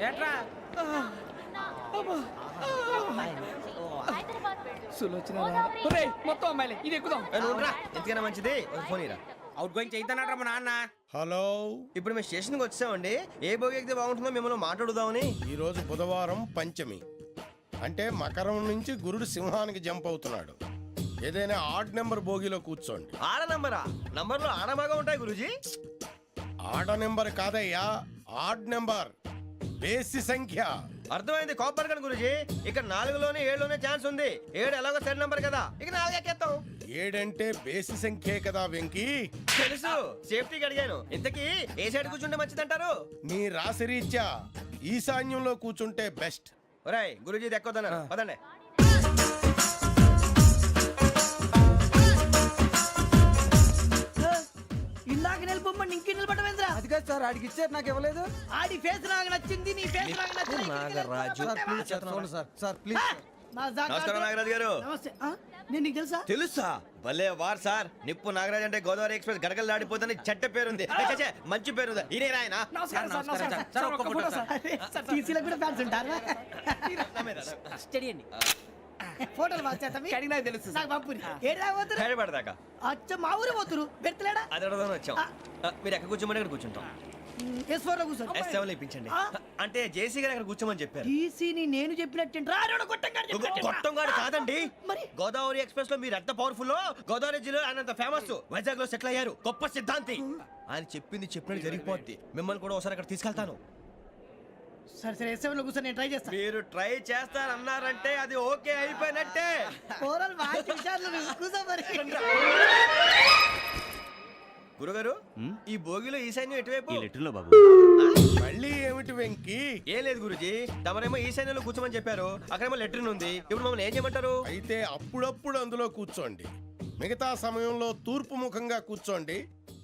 ఏట్రా మొత్తం అమ్మాయిలే ఇది ఎక్కుదాం. ఎందుకైనా మంచిది ఫోన్ ఇరా. అవుట్ గోయింగ్ చేద్దానట్రా మా నాన్న. హలో, ఇప్పుడు మేము స్టేషన్కి వచ్చామండి. ఏ బోగి ఎక్కితే బాగుంటుందో మిమ్మల్ని మాట్లాడుదామని. ఈరోజు బుధవారం పంచమి, అంటే మకరం నుంచి గురుడు సింహానికి జంప్ అవుతున్నాడు. ఏదైనా ఆడ్ నెంబర్ బోగిలో కూర్చోండి. ఆడ నంబరా? నంబర్లో ఆడ బాగా ఉంటాయి గురూజీ. ఆడ నెంబర్ కాదయ్యా, ఆడ్ నెంబర్, బేసి సంఖ్య. అర్థమైంది, కాపర్ కానీ గురూజీ. ఇక్కడ 4లోనే 7లోనే ఛాన్స్ ఉంది. 7 ఎలాగో సెడ్ నంబర్ కదా, ఇక 4 ఎక్కేస్తాం. 7 అంటే బేసి సంఖ్యే కదా వెంకీ. తెలుసు, సేఫ్టీకి అడిగాను. ఇంతకీ ఏ సైడ్ కూర్చుంటే మంచిదంటారు? నీ రాశి రీత్యా ఈశాన్యంలో కూర్చుంటే బెస్ట్. ఒరాయ్ గురూజీ దెక్కొద్దన్నారు, పదండి. ఇందాక నిలబొమ్మని ఇంకే నిలబడమేంద్రా? అది కాదు సార్, ఆడికి ఇచ్చారు నాకు ఇవ్వలేదు. ఆడి ఫేస్ నాకు నచ్చింది, నీ ఫేస్ నాకు నచ్చింది. Nagaraju sir please. నమస్కారం నాగరాజు గారు. నమస్తే. నేను నీకు తెలుసా? తెలుసా? భలే వార్ సార్. నిప్పు నాగరాజ్ అంటే గోదావరి ఎక్స్ప్రెస్ గడగలు దాడిపోతుంది చెట్ట పేరుంది. మంచి పేరు. ఇదే ఆయన. నమస్కారం సార్, నమస్కారం సార్. ఒక్క ఫోటో సార్. టీసీలో కూడా ఫ్యాన్స్ ఉంటారా? స్టడీ అండి. ఫోటోలు మార్చేస్తాం. నాకు తెలుసు. నాకు పంపుని. ఏడా పోతురు? హైదరాబాద్ అచ్చ మా ఊరు పోతురు. పెడతలేడా? అది అడగదామని వచ్చాం. మీరు ఎక్కడ కూర్చోమని అక్కడ కూర్చుంటాం. S4 లో కూర్చో. S7 ఇప్పించండి. అంటే జేసీ గారు అక్కడ కూర్చోమని చెప్పారు. టీసీని నేను చెప్పినట్టు రాడు కొట్టంగాడు కాదండి. మరి గోదావరి ఎక్స్ప్రెస్ లో మీరు ఎంత పవర్ఫుల్, గోదావరి జిల్లా ఆయన ఫేమస్. వైజాగ్ లో సెటిల్ అయ్యారు, గొప్ప సిద్ధాంతి. ఆయన చెప్పింది చెప్పినట్టు జరిగిపోద్ది. మిమ్మల్ని కూడా ఒకసారి అక్కడ తీసుకెళ్తాను. సరే సరే, S7 లో కూర్చొని నేను ట్రై చేస్తాను. మీరు ట్రై చేస్తారన్నారంటే అది ఓకే అయిపోయినట్టే. ఓవరాల్ వాయిస్ విషయాలు కూర్చో మరి. గురుగారు, ఈ భోగిలో ఈశాన్యం ఎటువైపు? మళ్ళీ ఏమిటి వెంకీ? ఏం లేదు గురుజీ, తమరేమో ఈశాన్యంలో కూర్చోమని చెప్పారు. అక్కడేమో లెట్రిన్ ఉంది. ఇప్పుడు మమ్మల్ని ఏం చేయమంటారు? అయితే అప్పుడప్పుడు అందులో కూర్చోండి, మిగతా సమయంలో తూర్పు ముఖంగా కూర్చోండి.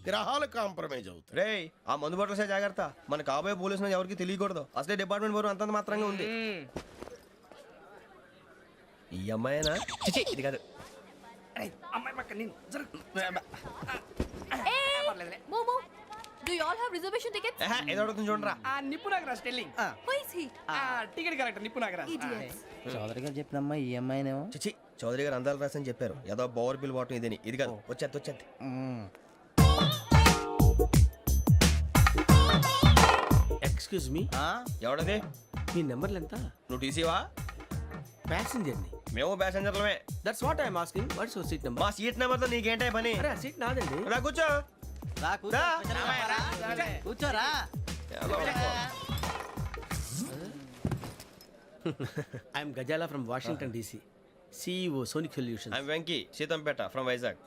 గ్రహాలు కాంప్రమైజ్ అవుతాయి. రేయ్, ఆ మందు బట్టలసే జాగ్రత్త. మన కాబోయే పోలీసులు ఎవరికి తెలియకూడదు. అసలే డిపార్ట్మెంట్ బోరు అంతంత మాత్రంగా ఉంది. ఈ అమ్మాయినా? చిచి, ఇది కాదు. అమ్మాయి పక్క నేను Momo, do you all have reservation tickets? ఏదో అడుగుతుంది చూడరా. నిప్పు Nagaraj telling. Who is he? Ticket correct, నిప్పు నాగరాజ్. Idiots. చౌదరి గారు చెప్పినమ్మా ఈ అమ్మాయినేమో. చిచి, చౌదరి గారు అందాలు రాసని చెప్పారు. ఏదో బోర్ బిల్ వాటం ఇదని. ఇది కాదు, వచ్చేది. Excuse me, ఎవడది? మీ నెంబర్లు ఎంత? నువ్వు టీసీవా? ప్యాసింజర్ ని. మేము ప్యాసెంజర్లమే. That's what I'm asking. What's your seat number? మా సీట్ నెంబర్ తో నీకేంటే పని? అరే, ఆ సీట్ నాదండి. రా కూర్చో. రా. కూర్చోరా. I'm Ghazala from Washington DC, CEO Sonic Solutions. I'm Venky, Seethampeta from Vizag.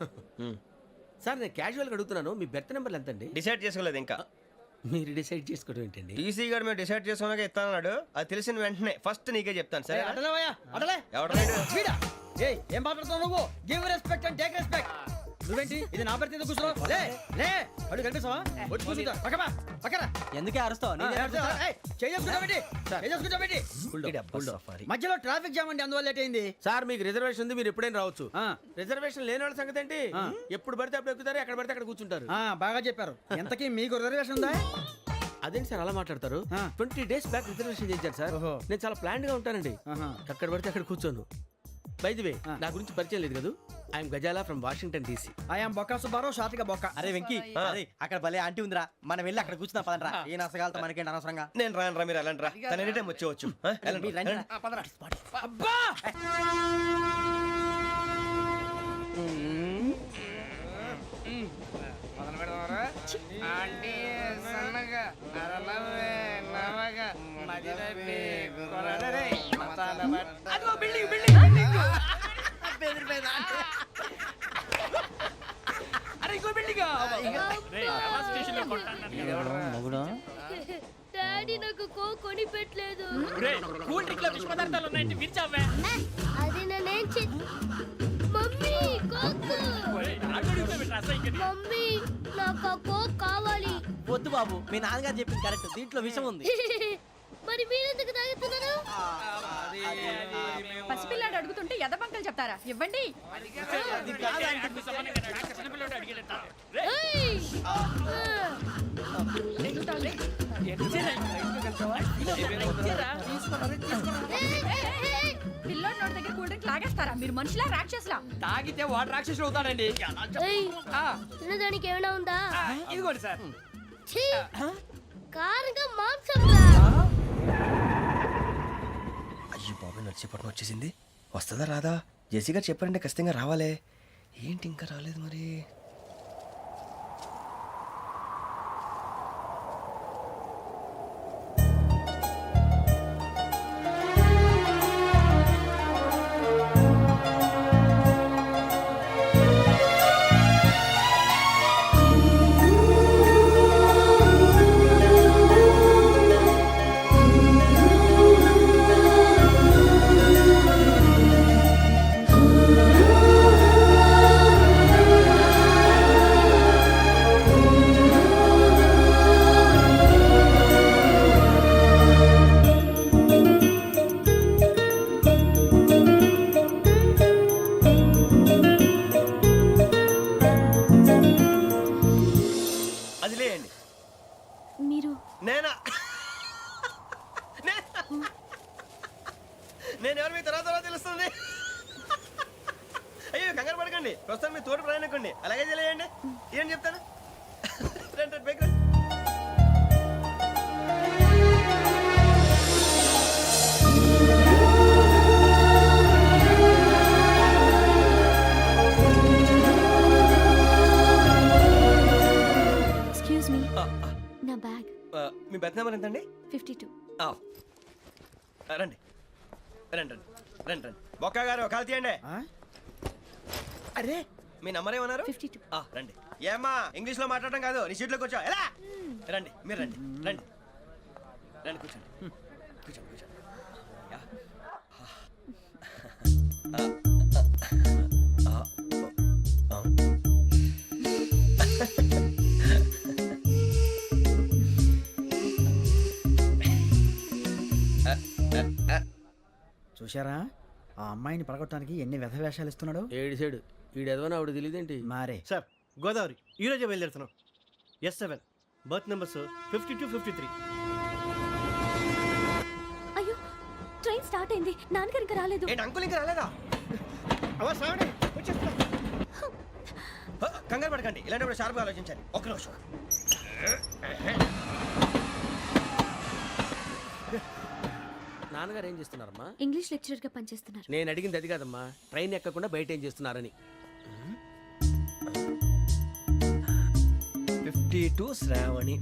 Sir, నేను క్యాజువల్ గా అడుగుతున్నాను, మీ బెర్త్ నెంబర్లు ఎంత అండి? డిసైడ్ చేసుకోలేదు ఇంకా. మీరు డిసైడ్ చేసుకోవడం ఏంటండి? టీసీ గారు మేము డిసైడ్ చేసుకున్నాక ఇస్తానన్నాడు. అది తెలిసిన వెంటనే ఫస్ట్ నీకే చెప్తాను. సరే? అటలే ఎవడ? ఏం మాట్లాడుతున్నావు నువ్వు? Give respect and take respect. నువ్వేంటి ఇది నా పరిస్థితి కూర్చున్నావు? లే లే, అడుగు కనిపిస్తావా? వచ్చి కూర్చుంటా. పక్కరా. ఎందుకే అరుస్తావు? మధ్యలో ట్రాఫిక్ జామ్ అండి, అందువల్ల లేట్ అయింది. సార్, మీకు రిజర్వేషన్ ఉంది, మీరు ఎప్పుడైనా రావచ్చు. రిజర్వేషన్ లేని వాళ్ళ సంగతి ఏంటి? ఎప్పుడు పడితే అప్పుడు ఎక్కుతారు, ఎక్కడ పడితే అక్కడ కూర్చుంటారు. బాగా చెప్పారు. ఎంతకీ మీకు రిజర్వేషన్ ఉందా? అదేంటి సార్ అలా మాట్లాడతారు? 20 days బ్యాక్ రిజర్వేషన్ చేయించారు సార్. నేను చాలా ప్లాన్డ్ గా ఉంటానండి. అక్కడ పడితే అక్కడ కూర్చోను. బై ది వే, నా గురించి పరిచయం లేదు కదా. I'm Ghazala from Washington DC. I'm Bokka Subbarao, షార్ట్గా బొక్క. అరే వెంకీ, అక్కడ భలే ఆంటీ ఉందిరా, మనం వెళ్ళి అక్కడ కూర్చున్నా పదరా. ఏ నసగాలతో మనకేంటి అనవసరంగా. నేను రాను రా, మీరు వెళ్ళండి రా. తన ఎనీ టైం వచ్చేవచ్చు. అబ్బా డాడీ నాకు కోక్ కొని పెట్టలేదు. కూల్ డ్రింక్ లో విష పదార్థాలు ఉన్నాయంటే విరిచావే. అది నేనేం మమ్మీ కోక్. మమ్మీ నాకు ఆ కోక్ కావాలి. వద్దు బాబు, మీ నాన్నగారు చెప్పింది కరెక్ట్, దీంట్లో విషయం ఉంది. మరి మీరెందుకు తాగుతున్నారు? పసిపిల్లాడు అడుగుతుంటే ఎదబంకలు చెప్తారా? ఇవ్వండి. పిల్లోడి నోటి దగ్గర కూల్ డ్రింక్ లాగేస్తారా మీరు మనుషులా రాక్షసులా తాగితే వాడు రాక్షసుడు అవుతాడండి ఏయ్, ఆ, తినడానికి ఏమైనా ఉందా ఆ, ఇదిగోండి సార్ ఛీ! కారంగా మాంసం రా. అయ్యో బాబాయ్ నడిచేపట్నం వచ్చేసింది. వస్తుందా రాదా? జెసి గారు చెప్పారంటే ఖచ్చితంగా రావాలే. ఏంటి ఇంకా రాలేదు మరి? అది లేయండి. మీరు నేనా? నేను ఎవరు మీ తర్వాత తెలుస్తుంది. అయ్యో కంగారు పడకండి, ప్రస్తుతం మీ తోటి ప్రయాణకండి. అలాగే తెలియండి. ఏం చెప్తాను. రండి, రండి, బైక్ రండి. ఎక్స్క్యూజ్ మీ నా బ్యాగ్ మీ బెత్ నెంబర్ ఎంతండి? 52. రండి రండి రండి రండి రండి. బొక్క గారు కాల్ తీయండి. అరే మీ నంబర్ ఏమన్నారు? 52. రండి. ఏమ్మా ఇంగ్లీష్ లో మాట్లాడడం కాదు, నీ సీట్లోకి వచ్చా. ఎలా రండి, మీరు రండి రండి రండి, కూర్చోండి కూర్చోండి కూర్చోండి. యా. చూశారా ఆ అమ్మాయిని పడగొట్టడానికి ఎన్ని వ్యధ వేషాలు ఇస్తున్నాడు. ఏడు సైడు ఈడు ఎదవని ఆవిడ తెలియదేంటి? మారే సార్ గోదావరి ఈరోజే బయలుదేరుతున్నాం. S7 berth numbers 52, 53. అయ్యో ట్రైన్ స్టార్ట్ అయింది, నాన్నగారు ఇంకా రాలేదు. ఏంటి అంకుల్ ఇంకా రాలేదా? కంగారు పడకండి, ఇలాంటప్పుడు షార్ప్గా ఆలోచించండి. ఒక్క నిమిషం. నాన్నగారు ఏం చేస్తున్నారమ్మా? ఇంగ్లీష్ లెక్చరర్ గా పనిచేస్తున్నారు. నేను అడిగింది అది కాదమ్మా, ట్రైన్ ఎక్కకుండా బయట ఏం చేస్తున్నారని. 52 శ్రావణి,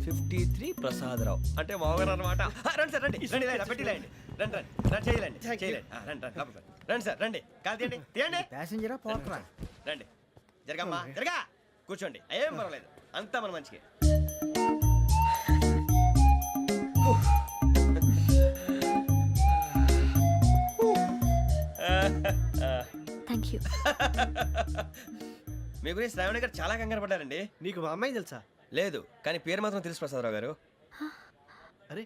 53 ప్రసాదరావు అంటే మామగారు అనమాట. రండి సార్, రండి రండి, ఇలా పెట్టి లేండి. రండి రండి రండి, చేయలేండి చేయలేండి. రండి రండి లోపలికి రండి. రండి సార్, రండి కాల్ తీయండి తీయండి. ప్యాసింజరా పోట్రా. రండి, జరగమ్మా జరగా, కూర్చోండి. ఏం పర్వాలేదు, అంతా మన మంచిగా. Thank you. మీ గురించి శ్రావణి గారు చాలా కంగారు పడ్డారండి. నీకు మా అమ్మాయి తెలుసా? లేదు, కానీ పేరు మాత్రం తెలుసు ప్రసాదరావు గారు. అరే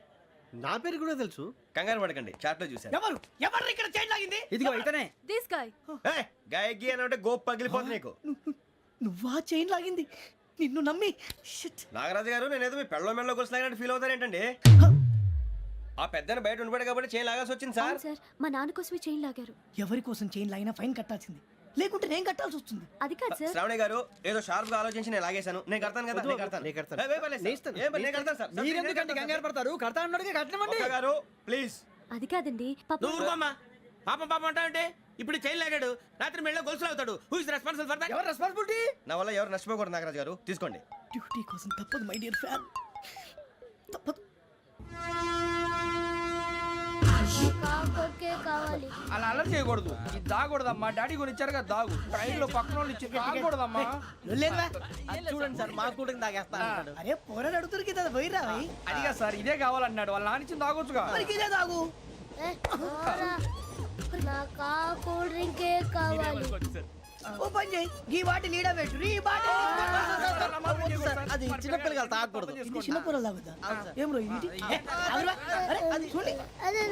నా పేరు కూడా తెలుసు. కంగారు పడకండి, చాట్ లో చూశాను. ఎవరు ఎవరు ఇక్కడ చైన్ లాగింది? ఇదిగో ఇతనే. This guy. గాయకి అని అంటే గోప్ పగిలిపోతుంది నీకు. నువ్వా చైన్ లాగింది? నిన్ను నమ్మి నాగరాజు గారు, నేనేదో మీ పెళ్ళ మెళ్ళ కొలిసిలాగినట్టు ఫీల్ అవుతారు ఏంటండి? ఆ పెద్దని బయట ఉండిపోయాడు కాబట్టి చేయి లాగాల్సి వచ్చింది సార్. సార్ మా నాన్న కోసమే చైన్ లాగారు. ఎవరి కోసం చైన్ లాగినా ఫైన్ కట్టాల్సింది, లేకుంటే నేను కట్టాల్సి వస్తుంది. అది కాదు సార్. శ్రావణి గారు ఏదో షార్ప్ గా ఆలోచించి నేను లాగేశాను. నేను కడతాను కదా, నేను కడతాను. నేను కడతాను. ఏ, పర్లేదు సార్. నేను ఇస్తాను. ఏ, నేను కడతాను సార్. మీరెందుకంటే కంగారు పడతారు? కడతా అన్నాడుగా కట్టమండి. ఒక్క గారు ప్లీజ్. అది కాదండి పాప. నువ్వు ఊరుకోమ్మా. పాపం పాపం అంటావంటే? ఇప్పుడు చైన్ లాగాడు, రాత్రి మెళ్ళ గొలుసులు అవుతాడు. Who is responsible for that? ఎవరు రెస్పాన్సిబిలిటీ? నా వల్ల ఎవరు నష్టపోకూడదు నాగరాజు గారు, తీసుకోండి. డ్యూటీ కోసం తప్పదు మై డియర్ ఫ్యాన్, తప్పదు. కాకొక్కే కావాలి. అలా అలర్ చేయకూడదు, ఇది దాగకూడదమ్మా. డాడీ కొని ఇచ్చారు కదా దాగు. ట్రైన్ లో పక్కన వాళ్ళు ఇచ్చి దాగకూడదమ్మా. చూడండి సార్, మా కూడా తాగేస్తా. అరే పోరాడు అడుగుతారు కదా, పోయిరా. అదిగా సార్, ఇదే కావాలన్నాడు. వాళ్ళ నాన్న ఇచ్చింది తాగొచ్చుగా. ఇదే తాగు. ఏ, పోరా. నాకు ఆ కూల్ డ్రింకే కావాలి. ఓ పని చేయి, ఈ బాటి లీడ పెట్టు. ఈ బాటి అది చిన్నపిల్లలు తాగకూడదు. చిన్నపూరలు తాగుతా. ఏం రో ఇది? అరే అది చూడండి. అదే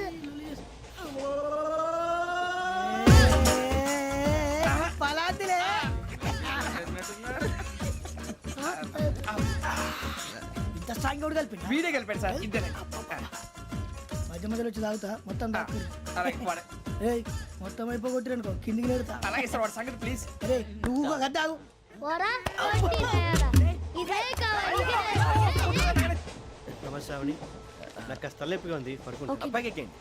పలాతిలే. ఇంత స్ట్రాంగ్ కూడా కలిపి వీడే కలిపాడు సార్ ఇద్దరే మధ్య మధ్యలో వచ్చి తాగుతా మొత్తం అలాగే ఏయ్ మొత్తం అయిపోగొట్టిరనుకో కిందికి నేడుతా అలాగే సార్ వాడి సంగతి ప్లీజ్ రే నువ్వు గద్దాగు పోరా కొట్టి తయారా. ఇదే కావాలి ఇదే. నమస్తే ఆవిడ నాకు కాస్త తలెప్పిగా ఉంది పడుకుంటా Okay. బ్యాగ్ ఎక్కండి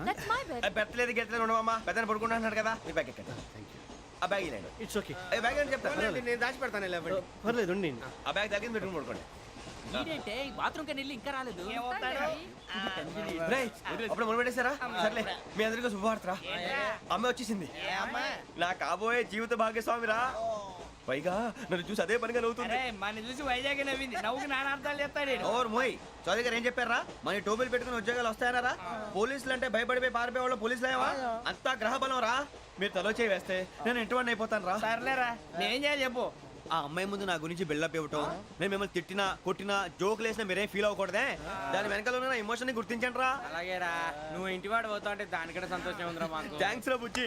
That's my bed. పెట్టలేదు గెట్టలేదు ఉండవమ్మా పెద్దని పడుకుంటున్నాడు కదా మీ బ్యాగ్ ఎక్కండి ఆ బ్యాగ్ ఇలాండి ఇట్స్ ఓకే బ్యాగ్ అని చెప్తాను నేను దాచి పెడతాను పర్లేదు ఉండి ఆ బ్యాగ్ తగ్గింది పెట్టుకుని పడుకోండి బాత్రూమ్ కని వెళ్ళి ఇంకా రాలేదు రేయ్, అప్పుడు మొదలు పెట్టేశారా సర్లే మీ అందరికీ శుభవార్తరా అమ్మ వచ్చేసింది నా కాబోయే జీవిత భాగ్యస్వామిరా పైగా నన్ను చూసి అదే పనిగా నవ్వుతుంది మన చూసి వైజాగ్ నవ్వింది నవ్వుకి నాన్న అర్థాలు చెప్తాడు ఓర్ మోయ్ చౌదరి గారు ఏం చెప్పారా మన టోబీలు పెట్టుకుని ఉద్యోగాలు వస్తాయనరా పోలీసులు అంటే భయపడిపోయి పారిపోయే వాళ్ళు పోలీసులు ఏవా అంతా గ్రహ బలం రా మీరు తలో చేయి వేస్తే నేను ఇంటివాడిని అయిపోతాను రా సర్లేరా నేనేం చేయాలి చెప్పు ఆ అమ్మాయి ముందు నా గురించి బిల్డప్ ఇవ్వటం నేను మిమ్మల్ని తిట్టినా కొట్టినా జోకులు వేసినా మీరేం ఫీల్ అవ్వకూడదే దాని వెనకాల ఉన్న ఎమోషన్ ని గుర్తించండి రా అలాగేరా నువ్వు ఇంటివాడు పోతా అంటే దానికంటే సంతోషం ఉందిరా మాకు థ్యాంక్స్ రా బుజ్జి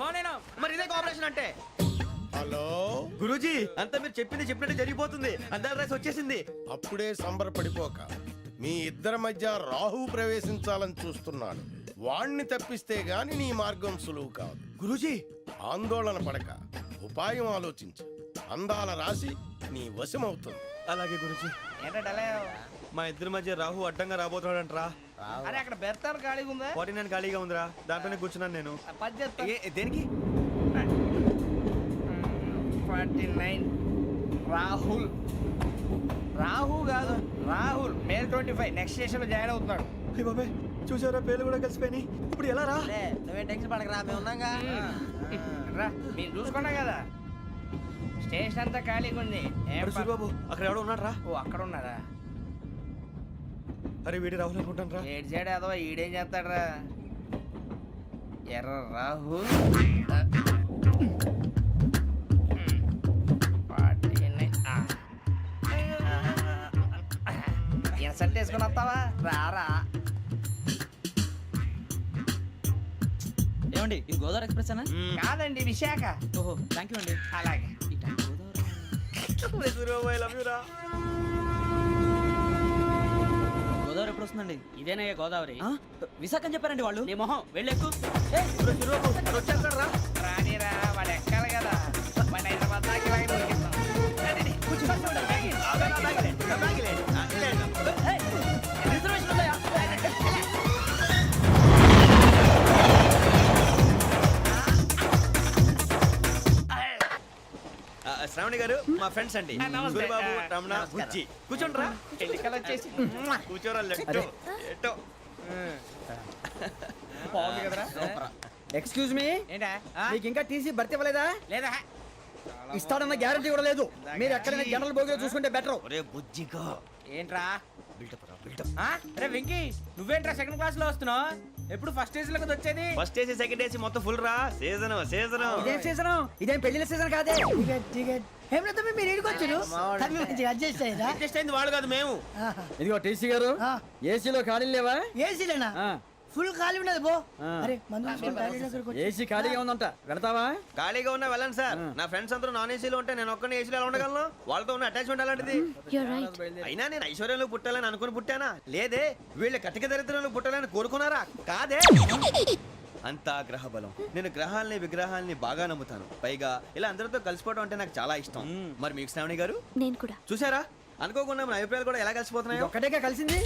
ఫోన్ అయినా మరి ఇదే కోఆపరేషన్ అంటే హలో గురూజీ అంతా మీరు చెప్పింది చెప్పినట్టు జరిగిపోతుంది అందరి రైస్ వచ్చేసింది అప్పుడే సంబరపడిపోక మీ ఇద్దరి మధ్య రాహు ప్రవేశించాలని చూస్తున్నాడు వాణ్ణి తప్పిస్తే గాని నీ మార్గం సులువు కాదు గురూజీ ఆందోళన పడక ఉపాయం ఆలోచించు అందాల రాశి నీ వశమవుతుంది అలాగే గురూజీ ఏంటంటే మా ఇద్దరి మధ్య రాహు అడ్డంగా రాబోతున్నాడంట్రా అరే అక్కడ బెర్తాను ఖాళీగా ఉందా 49 ఖాళీగా ఉందిరా దాంట్లోనే కూర్చున్నాను నేను పది చెప్తా దేనికి 49 రాహుల్ రాహు కాదు రాహుల్ మే 25 నెక్స్ట్ స్టేషన్ లో జాయిన్ అవుతున్నాడు హే బాబాయ్ చూసారా పేర్లు కూడా కలిసిపోయినాయి ఇప్పుడు ఎలా రా నువ్వేం టెన్షన్ పడకరా మేము ఉన్నాగా రా మీరు చూసుకున్నా కదా స్టేషన్ అంతా ఖాళీగా ఉంది ఏం అరే సూరిబాబు అక్కడ ఎవడో ఉన్నాడు రా ఓ అక్కడ ఉన్నారా అరే వీడి రాహుల్ అనుకుంటాను రా ఏడు సైడ్ అదో ఈడేం చేస్తాడరా ఎర్ర రాహు ఇన్సల్ట్ వేసుకుని వస్తావా రారా ఏమండి ఇది గోదావరి ఎక్స్ప్రెస్ అనా కాదండి విశాఖ ఓహో థ్యాంక్ యూ అండి అలాగే సూరిబాబు ఐ లవ్ యూ రా గోదావరి ఎప్పుడు వస్తుందండి ఇదేనయ్య గోదావరి విశాఖ అని చెప్పారండి వాళ్ళు నీ మొహం వెళ్ళెక్కు వచ్చేస్తాడు రా రానిరా వాడు ఎక్కాలి కదా మన హైదరాబాద్ దాకా ఇలాగే దొరికిస్తాం రిజర్వేషన్ ఉందా శ్రావణి గారు మా ఫ్రెండ్స్ అండి నమస్తే. సూరిబాబు రమణ బుజ్జి కూర్చోండి రా ఎన్నికలు వచ్చేసి కూర్చోరా లెట్టో ఎట్టో బాగుంది కదరా ఎక్స్క్యూజ్ మీ ఏంటా మీకు ఇంకా టీసీ భర్తీ ఇవ్వలేదా లేదా ఇస్తాడన్న గ్యారంటీ కూడా లేదు మీరు ఎక్కడైనా జనరల్ బోగిలో చూసుకుంటే బెటర్ ఒరే బుజ్జిగా ఏంట్రా బిల్డప్ రా బిల్డప్ అరే వెంకీ నువ్వేంట్రా సెకండ్ క్లాస్ లో వస్తున్నావు ఎప్పుడు ఫస్ట్ ఏజ్ లో కదా వచ్చేది ఫస్ట్ ఏసీ సెకండ్ ఏసీ మొత్తం ఫుల్ రా సీజన్ సీజన్ ఇదేం సీజన్ ఇదేం పెళ్లిన సీజన్ కాదే మీరు ఏడుకొచ్చారు అడ్జస్ట్ అయ్యారా అడ్జస్ట్ అయింది వాళ్ళు కాదు మేము ఇదిగో టీసీ గారు ఏసీలో ఖాళీ లేవా ఏసీలేనా ఫుల్ ఖాళీ ఉన్నది బో అరే ఏసీ ఖాళీగా ఉందంట వెళతావా ఖాళీగా ఉన్నా వెళ్ళండి సార్ నా ఫ్రెండ్స్ అందరూ నాన్ ఏసీలో ఉంటే నేను ఒక్కనే ఏసీలో ఎలా ఉండగలను వాళ్ళతో ఉన్న అటాచ్మెంట్ అలాంటిది You're right. అయినా నేను ఐశ్వర్యంలో పుట్టాలని అనుకుని పుట్టానా లేదే వీళ్ళ కటిక దరిద్రంలో పుట్టాలని కోరుకున్నారా కాదే అంతా గ్రహ బలం నేను గ్రహాలని విగ్రహాలని బాగా నమ్ముతాను పైగా ఇలా అందరితో కలిసిపోవడం అంటే నాకు చాలా ఇష్టం మరి మీకు శ్రావణి గారు నేను కూడా చూసారా అనుకోకుండా మన అభిప్రాయాలు కూడా ఎలా కలిసిపోతున్నాయో ఒక్కటేగా కలిసింది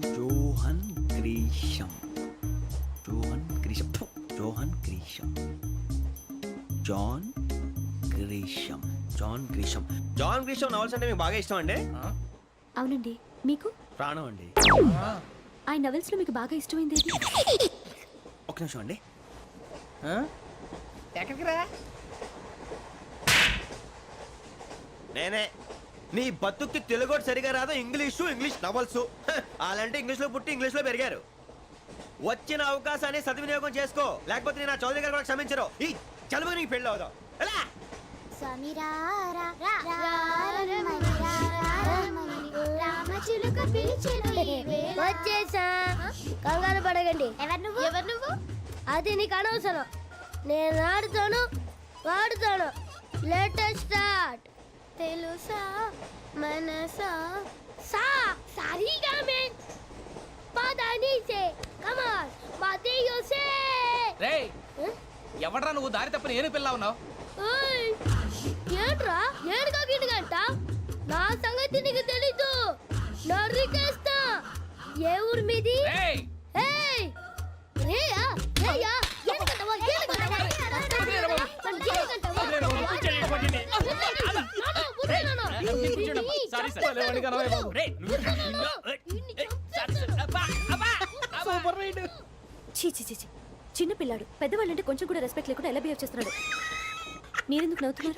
Johan Grisham Johan Grisham Johan Grisham John Grisham John Grisham John Grisham novels అంటే మీకు బాగా ఇష్టం అండి అవునండి మీకు ప్రాణం అండి ఆ నవెల్స్ లో మీకు బాగా ఇష్టమైంది ఏది? ఒక నిమిషం అండి ఎక్కడికి రా నేనే నీ బతుక్కి తెలుగు సరిగా రాదు ఇంగ్లీష్ నవల్స్ అలాంటి ఇంగ్లీష్లో పుట్టి ఇంగ్లీష్లో పెరిగారు వచ్చిన అవకాశాన్ని సద్వినియోగం చేసుకో లేకపోతే నేను నా చౌదరి గారు కూడా క్షమించరు ఈ చలువు నీకు పెళ్ళి అవుదాం ఎలా వచ్చేసా కంగారు పడగండి ఎవరు నువ్వు అది నీకు అనవసరం. నేను ఆడుతాను, వాడుతాను. Latest start. తెలుసా మనసా సా సారీగా మే పదని సే కమాన్ మాదేయో సే. రేయ్ ఎవడ్రా నువ్వు దారి తప్పని ఏను పిల్ల ఉన్నావు? ఓయ్ ఏంట్రా ఏడుగా గిడుగంట? నా సంగతి నీకు తెలీదు. నరికేస్తా. ఏ ఊరు మీది? రేయ్ ఏయ్ రేయా రేయా ఏడుగంటవా ఏడుగంటవా చీ చీ చీ చీ. చిన్న పిల్లాడు పెద్దవాళ్ళంటే కొంచెం కూడా రెస్పెక్ట్ లేకుండా ఎలా బిహేవ్ చేస్తున్నాడు. మీరెందుకు నవ్వుతున్నారు?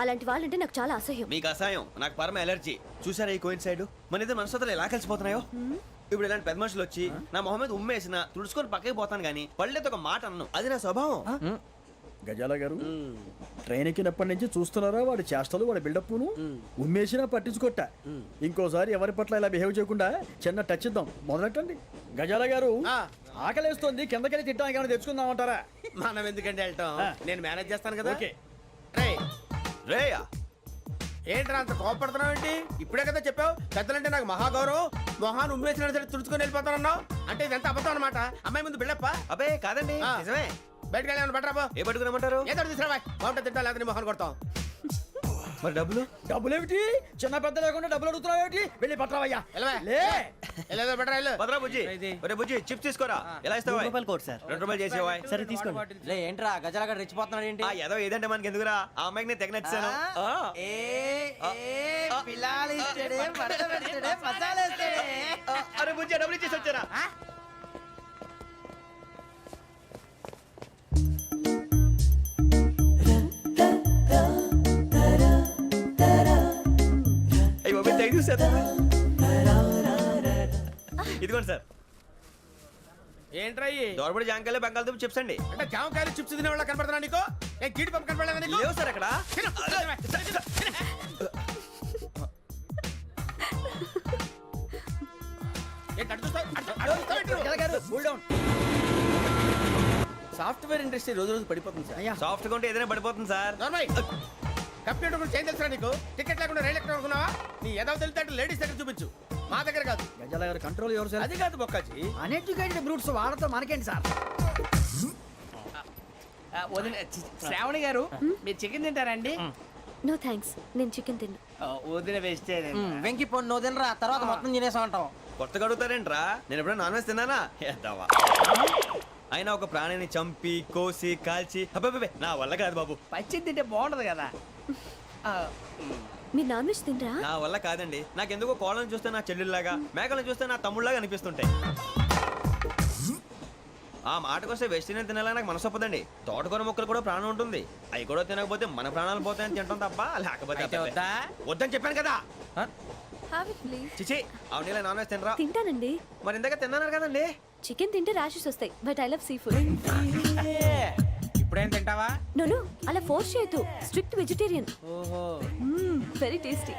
అలాంటి వాళ్ళంటే నాకు చాలా అసహ్యం. మీకు అసహాయం, నాకు పరమ ఎలర్జీ. చూసారా ఈ కోయిన్ సైడ్ మన ఇద్దరు మనసులు ఎలా కలిసిపోతున్నాయో. ఇప్పుడు ఇలాంటి పెద్ద మనుషులు వచ్చి నా మొహం మీద ఉమ్మేసిన తుడుచుకొని పక్కకి పోతాను కానీ పళ్ళేతో ఒక మాట అన్ను. అది నా స్వభావం. గజాల గారు ట్రైన్ ఎక్కినప్పటి నుంచి చూస్తున్నారా వాడి చేష్టలు, వాడి బిల్డప్ను. ఉమ్మేసినా పట్టించుకోట. ఇంకోసారి ఎవరి పట్ల ఇలా బిహేవ్ చేయకుండా చిన్న టచ్ ఇద్దాం. మొదలెట్టండి. గజాల గారు ఆకలేస్తోంది, కిందకెళ్ళి తిట్టడానికి ఏమైనా తెచ్చుకుందామంటారా? మనం ఎందుకంటే వెళ్తాం, నేను మేనేజ్ చేస్తాను కదా. ఓకే. రేయా ఏంట్రా అంత కోపడుతున్నావు ఏంటి? ఇప్పుడే కదా చెప్పావు పెద్దలంటే నాకు మహాగౌరవం, మొహాన్ని ఉమ్మేసిన సరే తుడుచుకొని వెళ్ళిపోతానన్నావు. అంటే ఇదంతా అబద్ధం అనమాట. అమ్మాయి ముందు బిల్డప్ప. అబే కాదండి, నిజమే. బయటకు వెళ్ళి బట్రాబో. ఏ పట్టుకురమ్మంటారు? ఏదో తీసుకురా బాగుంటుంది తింటా, లేదా మొహాన్ని కొడతాం. మరి డబ్బులు? డబ్బులు ఏమిటి? చిన్న పెద్ద లేకుండా డబ్బులు అడుగుతున్నావు ఏమిటి? వెళ్ళి పట్టరావయ్యా. వెళ్ళే బట్రా వెళ్ళు. భద్రా బుజ్జి, ఒరే బుజ్జి చిప్స్ తీసుకోరా. ఎలా ఇస్తావా? Court sir. 2 రూపాయలు చేసేవా? సరే తీసుకోండి. లే ఏంట్రా గజాలగా రెచ్చిపోతున్నాడు ఏంటి? ఏదో ఏదంటే మనకి ఎందుకురా, ఆ అమ్మాయికి నేను తెగ నచ్చాను. అరే బుజ్జి డబ్బులు ఇచ్చేసి వచ్చారా? ఇదిగోండి సార్. ఏంట్రా దోరబడి జాంకాయలు బంగాళదుంప చిప్స్ అండి. అంటే జామకాయలు చిప్స్ తినే వాళ్ళ కనపడుతున్నా నీకు? ఏ గీడి పంప కనపడలేదా నీకు? లేవు సార్ అక్కడ. సాఫ్ట్వేర్ ఇండస్ట్రీ రోజు రోజు పడిపోతుంది సార్. సాఫ్ట్ గా ఉంటే ఏదైనా పడిపోతుంది సార్. కంప్యూటర్ గురించి ఏం తెలుసా నీకు? టికెట్ లేకుండా రైలు ఎక్కడ అనుకున్నావా? నీ ఏదో తెలితే లేడీస్ దగ్గర చూపించు, మా దగ్గర కాదు. గజాల గారు కంట్రోల్ ఎవరు సార్? అది కాదు బొక్కాజీ. అన్ఎడ్యుకేటెడ్ బ్రూట్స్ వాడతో మనకేంటి సార్? శ్రావణి గారు మీరు చికెన్ తింటారండి? నో థ్యాంక్స్, నేను చికెన్ తిన్నా. వదిన వేస్తే వెంకి పొన్ను నువ్వు తినరా, తర్వాత మొత్తం తినేసా ఉంటాం. కొత్తగా అడుగుతారేంట్రా? నేను ఎప్పుడైనా నాన్ వెజ్ తిన్నానా? ఎద్దావా. అయినా ఒక ప్రాణిని చంపి కోసి కాల్చి అబ్బబ్బే నా వల్ల కాదు బాబు. పచ్చి తింటే బాగుంటది కదా. మీరు నాన్ వెజ్ తినరా? నా వల్ల కాదండి. నాకెందుకో కోళ్ళని చూస్తే నా చెల్లెళ్ళలాగా, మేకలను చూస్తే నా తమ్ముళ్ళలాగా అనిపిస్తుంటాయి. ఆ మాటకొస్తే వెస్టిరియన్ తినాలని నాకు మనసు ఒప్పదండి. తోటకూర మొక్కలు కూడా ప్రాణం ఉంటుంది. అవి కూడా తినకపోతే మన ప్రాణాలు పోతాయని తింటాం తప్ప లేకపోతే వద్దని చెప్పాను కదా. చిచి అవునీ నాన్ వెజ్ తినరా? తింటానండి. మరి ఇందాక తిన్నాను కదండి. చికెన్ తింటే ర్యాషెస్ వస్తాయి, but I love sea food. ఇప్పుడేం తింటావా? నో అలా ఫోర్స్ చేయొద్దు. Strict vegetarian. ఓహో వెరీ టేస్టీ.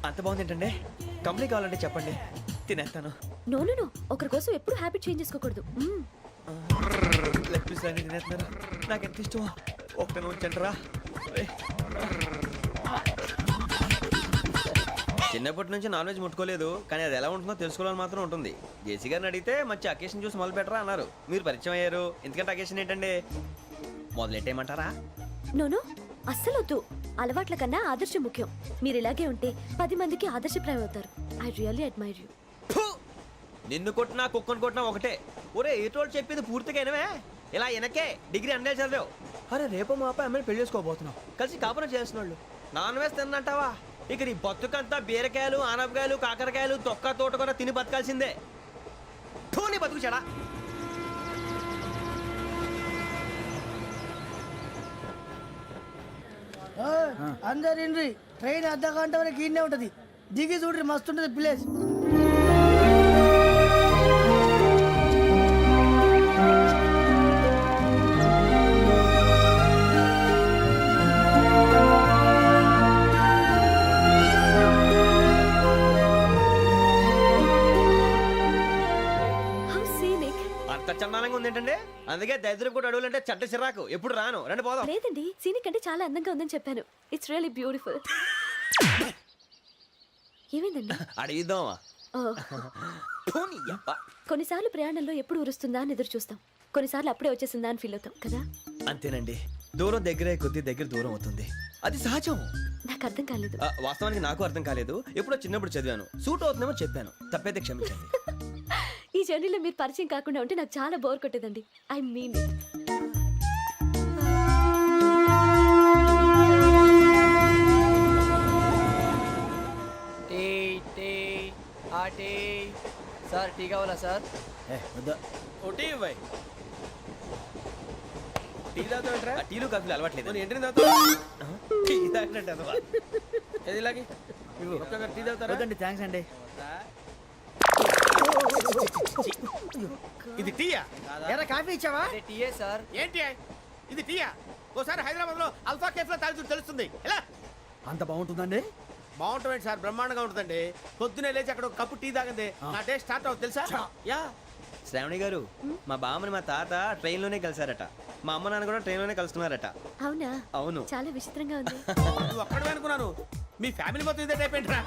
అంత బాగుంది ఏంటండి? కంప్లీట్ కావాలంటే చెప్పండి, తినేస్తాను. నో ఒకరి కోసం ఎప్పుడు హ్యాబిట్ చేంజ్ చేసుకోకూడదు. లెగ్ పీస్ అన్ని తినేస్తున్నారు. నాకు ఎంత ఇష్టం. ఒకటే ఉంచండిరా. చిన్నప్పటి నుంచి నాన్ వెజ్ ముట్టుకోలేదు, కానీ అది ఎలా ఉంటుందో తెలుసుకోవాలని మాత్రం ఉంటుంది. జేసీ గారిని అడిగితే మంచి అకేషన్ చూసి మొదలు పెట్టరా అన్నారు. మీరు పరిచయం అయ్యారు, ఎందుకంటే అకేషన్ ఏంటండి? మొదలెట్టేయమంటారా? నో అస్సలు వద్దు. అలవాట్ల కన్నా ఆదర్శం ముఖ్యం. మీరు ఇలాగే ఉంటే 10 మందికి ఆదర్శప్రాయం అవుతారు. I really admire you. నిన్ను కొట్టినా కుక్కను కొట్టినా ఒకటే. ఒరే ఏటోళ్ళు చెప్పింది పూర్తిగా వినవే. ఇలా వెనకే డిగ్రీ అన్నే చదివావు. అరే రేపు మా అబ్బాయి అమ్మని పెళ్లి చేసుకోబోతున్నావు, కలిసి కాపురం చేసిన వాళ్ళు నాన్ వెజ్ తిన్నంటావా? ఇక నీ బతుకంతా బీరకాయలు, ఆనపకాయలు, కాకరకాయలు, తొక్క తోట కూడా తిని బతకాల్సిందే. నీ బతుకు చెడా. అందరు ఇండ్రి, ట్రైన్ అర్ధ గంట వరకు ఇన్నే ఉంటది. దిగి చూడ్రి, మస్తు ఉంటది ప్లేస్. అంత చందానంగా ఉంది ఏంటండి? అందుకే దరిద్రం కూడా అడవులు అంటే చెడ్డ చిరాకు. ఎప్పుడు రాను, రండి పోదాం. లేదండి సీని కంటే చాలా అందంగా ఉందని చెప్పాను. It's really beautiful. ఏమైందండి? అడిగిద్దామా? ఓ, కొన్నిసార్లు ప్రయాణంలో ఎప్పుడు ఉరుస్తుందా అని ఎదురు చూస్తాం, కొన్నిసార్లు అప్పుడే వచ్చేసిందా అని ఫీల్ అవుతాం కదా. అంతేనండి, దూరం దగ్గరే కొద్ది దగ్గర దూరం అవుతుంది, అది సహజం. నాకు అర్థం కాలేదు. వాస్తవానికి నాకు అర్థం కాలేదు, ఎప్పుడో చిన్నప్పుడు చదివాను, సూట్ అవుతుందేమో చెప్పాను, తప్పైతే క్షమించండి. ఈ జర్నీలో మీరు పరిచయం కాకుండా ఉంటే నాకు చాలా బోర్ కొట్టేదండి. I mean it. Sir tea కావాలా సార్? ఒకటి ఇవ్వాయి. టీ తాగుతాంట్రా? టీలు కాఫీలు అలవాట్లేదు. ఏంటి తాగుతా? టీ తాగినట్టు అదవా. ఏది ఇలాగే ఒక్కొక్కరు టీ తాగుతారా? వద్దండి, థ్యాంక్స్ అండి. ఇది టీయా? ఎరా కాఫీ ఇచ్చావా? టీయే సార్. ఏంటి ఇది టీయా? ఓసారి హైదరాబాద్ లో అల్ఫా కేఫ్ లో తాగుతూ తెలుస్తుంది. ఎలా అంత బాగుంటుందండి? బాగుంటుంది సార్, బ్రహ్మాండంగా ఉంటుందండి. పొద్దునే లేచి అక్కడ ఒక కప్పు టీ తాగింది నా డే స్టార్ట్ అవుతుంది తెలుసా? యా. శ్రావణి గారు, మా బామ్మని మా తాత ట్రైన్ లోనే కలిసారట, మా అమ్మ నాన్న కూడా ట్రైన్ లోనే కలుస్తున్నారట. అవునా? అవును. చాలా విచిత్రంగా ఉంది. నువ్వు ఒక్కడే అనుకున్నాను, మీ ఫ్యామిలీ మొత్తం ఇదే టైప్ ఏంట్రా?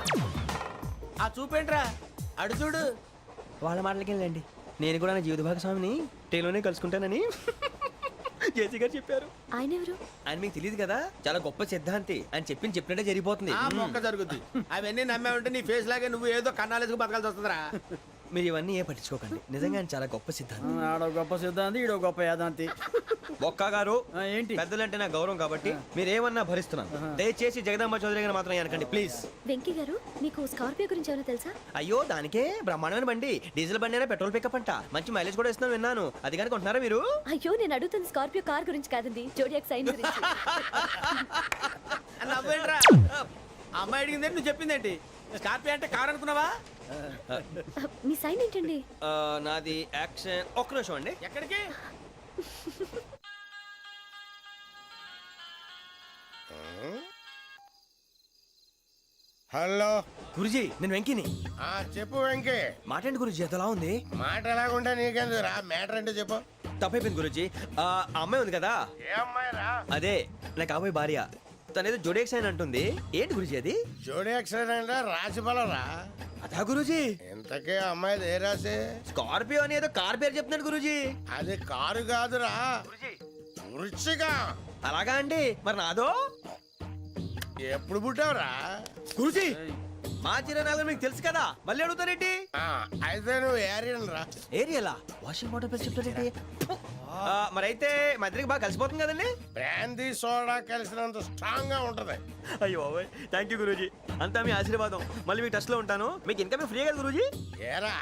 ఆ చూపేంట్రా, అడు చూడు. వాళ్ళ మాటలకి వెళ్ళండి, నేను కూడా నా జీవిత భాగస్వామిని ట్రైన్ లోనే కలుసుకుంటానని జేసీ గారు చెప్పారు. ఆయన ఎవరు? ఆయన మీకు తెలియదు కదా, చాలా గొప్ప సిద్ధాంతి అని చెప్పినట్టే జరిగిపోతుంది. ఆ మొక్క జరుగుద్ది. అవన్నీ నమ్మావంటే నీ ఫేస్ లాగే నువ్వు ఏదో కన్నాలేసుకు బతకాల్సి వస్తుందిరా. మీరు ఇవన్నీ ఏ పట్టించుకోకండి, నిజంగా ఆయన చాలా గొప్ప సిద్ధాంతి. ఆడో గొప్ప సిద్ధాంతి, ఈడో గొప్ప యాదాంతి. ఒక్క గారు, ఏంటి? పెద్దలంటే నా గౌరవం కాబట్టి మీరేమన్నా భరిస్తున్నాను. దయచేసి జగదాంబ చౌదరి గారు మాత్రం అనకండి ప్లీజ్. వెంకీ గారు, మీకు స్కార్పియో గురించి ఏమైనా తెలుసా? అయ్యో దానికే బ్రహ్మాండమైన బండి, డీజిల్ బండి అయినా పెట్రోల్ పికప్ అంట, మంచి మైలేజ్ కూడా ఇస్తున్నాను విన్నాను. అది కానీ కొంటున్నారా మీరు? అయ్యో నేను అడుగుతుంది స్కార్పియో కార్ గురించి కాదండి, జోడియాక్ సైన్ గురించి. నవ్వేంట్రా? అమ్మాయి అడిగిందేంటి, నువ్వు చెప్పిందేంటి? స్కార్పియో అంటే కారు అనుకున్నావా? మీ సైన్ ఏంటండి? నాది యాక్షన్. ఒక్క నిమిషం అండి. ఎక్కడికి? హలో గురుజీ, నేను వెంకిని. చెప్పు వెంకీ. మాటండి గురుజీ, ఎంతలా ఉంది? మాట ఎలాగుంటా నీకెందుకు రా, మ్యాటర్ అంటే చెప్పు. తప్పైపోయింది గురుజీ. ఆ అమ్మాయి ఉంది కదా, ఏ అమ్మాయి రా? అదే నా కాబోయే భార్య, తనేదో జోడేక్స్ అని అంటుంది. ఏంటి గురుజీ అది? జోడి యాక్సిడెంట్ రాసి బలరా? అదా గురుజీ. ఇంతకే అమ్మాయిది ఏ రాసి? స్కార్పియో అని ఏదో కార్ పేరు చెప్తున్నాడు గురుజీ. అది కారు కాదురా, వృచ్చిక. అలాగా అండి, మరి నాదో? ఎప్పుడు పుట్టావురా? గురుజీ, మా చిరనాలు మీకు తెలుసు కదా, మళ్ళీ అడుగుతారేంటి? అయితే నువ్వు ఏరియన్ రా. ఏరియలా? వాషింగ్ వాటర్ పేరు చెప్తారేంటి? మరైతే మా ఇద్దరికి బాగా కలిసిపోతుంది కదండి. బ్రాందీ సోడా కలిసినంత స్ట్రాంగ్ గా ఉంటది. అయ్యో థ్యాంక్ యూ గురూజీ, అంతా మీ ఆశీర్వాదం. మళ్ళీ మీ టచ్ లో ఉంటాను. మీకు ఇంకా ఫ్రీ కదా గురూజీ? ఏరా,